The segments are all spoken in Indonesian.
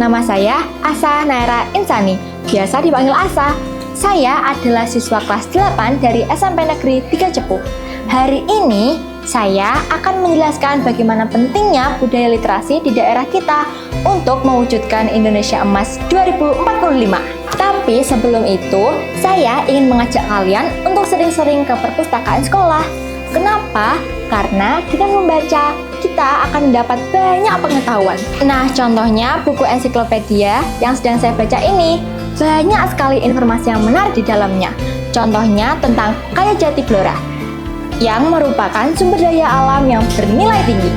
Nama saya Asa Naira Insani, biasa dipanggil Asa. Saya adalah siswa kelas 8 dari SMP Negeri 3 Cepu. Hari ini saya akan menjelaskan bagaimana pentingnya budaya literasi di daerah kita untuk mewujudkan Indonesia Emas 2045. Tapi sebelum itu, saya ingin mengajak kalian untuk sering-sering ke perpustakaan sekolah. Kenapa? Karena dengan membaca, kita akan mendapat banyak pengetahuan. Nah, contohnya buku ensiklopedia yang sedang saya baca ini, banyak sekali informasi yang menarik di dalamnya. Contohnya tentang kayu jati Blora, yang merupakan sumber daya alam yang bernilai tinggi.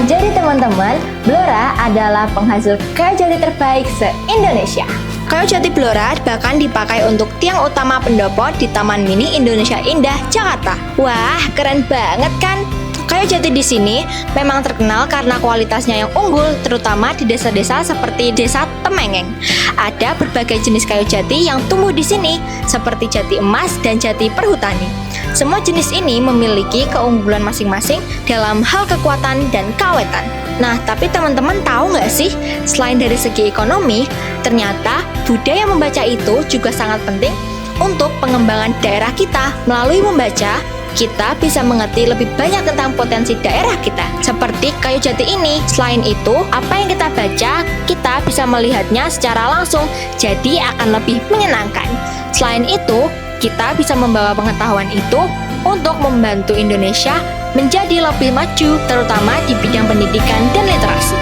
Jadi teman-teman, Blora adalah penghasil kayu jati terbaik se-Indonesia. Kayu jati Blora bahkan dipakai untuk tiang utama pendopo di Taman Mini Indonesia Indah, Jakarta. Wah, keren banget kan? Kayu jati di sini memang terkenal karena kualitasnya yang unggul, terutama di desa-desa seperti Desa Temengeng. Ada berbagai jenis kayu jati yang tumbuh di sini, seperti jati emas dan jati perhutani. Semua jenis ini memiliki keunggulan masing-masing dalam hal kekuatan dan keawetan. Nah, tapi teman-teman tahu nggak sih, selain dari segi ekonomi, ternyata budaya membaca itu juga sangat penting untuk pengembangan daerah kita. Melalui membaca, kita bisa mengerti lebih banyak tentang potensi daerah kita, seperti kayu jati ini. Selain itu, apa yang kita baca, kita bisa melihatnya secara langsung, jadi akan lebih menyenangkan. Selain itu, kita bisa membawa pengetahuan itu untuk membantu Indonesia menjadi lebih maju, terutama di bidang pendidikan dan literasi.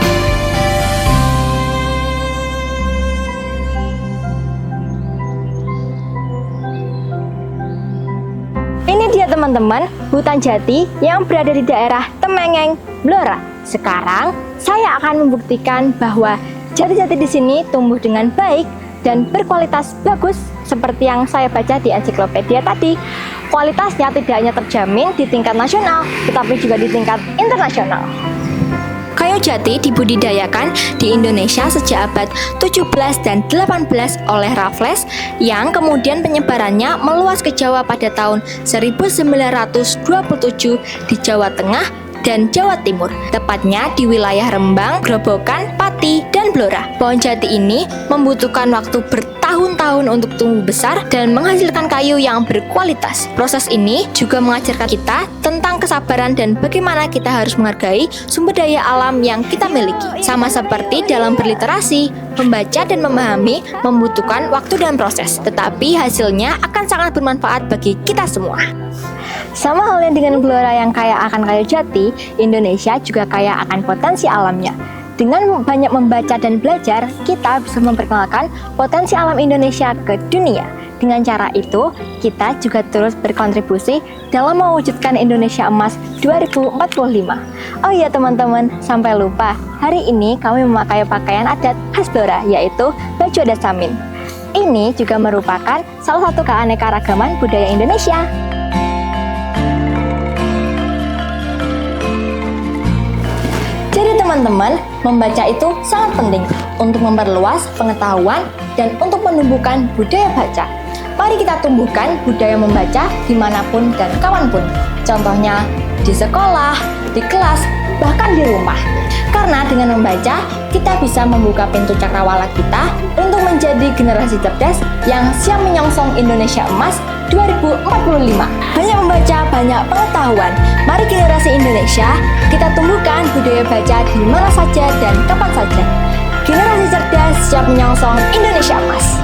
Ini dia teman-teman, hutan jati yang berada di daerah Temengeng, Blora. Sekarang saya akan membuktikan bahwa jati-jati di sini tumbuh dengan baik dan berkualitas bagus seperti yang saya baca di ensiklopedia tadi. Kualitasnya tidak hanya terjamin di tingkat nasional, tetapi juga di tingkat internasional. Kayu jati dibudidayakan di Indonesia sejak abad 17 dan 18 oleh Raffles, yang kemudian penyebarannya meluas ke Jawa pada tahun 1927 di Jawa Tengah dan Jawa Timur, tepatnya di wilayah Rembang, Grobogan, Pati, dan Blora. Pohon jati ini membutuhkan waktu bertahun-tahun untuk tumbuh besar dan menghasilkan kayu yang berkualitas. Proses ini juga mengajarkan kita tentang kesabaran dan bagaimana kita harus menghargai sumber daya alam yang kita miliki. Sama seperti dalam berliterasi, membaca dan memahami membutuhkan waktu dan proses, tetapi hasilnya akan sangat bermanfaat bagi kita semua. Sama halnya dengan Blora yang kaya akan kayu jati, Indonesia juga kaya akan potensi alamnya. Dengan banyak membaca dan belajar, kita bisa memperkenalkan potensi alam Indonesia ke dunia. Dengan cara itu, kita juga terus berkontribusi dalam mewujudkan Indonesia Emas 2045. Oh iya teman-teman, sampai lupa, hari ini kami memakai pakaian adat khas Blora, yaitu baju adat Samin. Ini juga merupakan salah satu keanekaragaman budaya Indonesia. Jadi teman-teman, membaca itu sangat penting untuk memperluas pengetahuan dan untuk menumbuhkan budaya baca. Mari kita tumbuhkan budaya membaca dimanapun dan kapanpun. Contohnya di sekolah, di kelas, bahkan di rumah. Karena dengan membaca, kita bisa membuka pintu cakrawala kita untuk menjadi generasi cerdas yang siap menyongsong Indonesia Emas 2045. Banyak membaca, banyak pengetahuan. Mari generasi Indonesia, kita tumbuhkan budaya baca di mana saja dan kapan saja. Generasi cerdas siap menyongsong Indonesia Emas.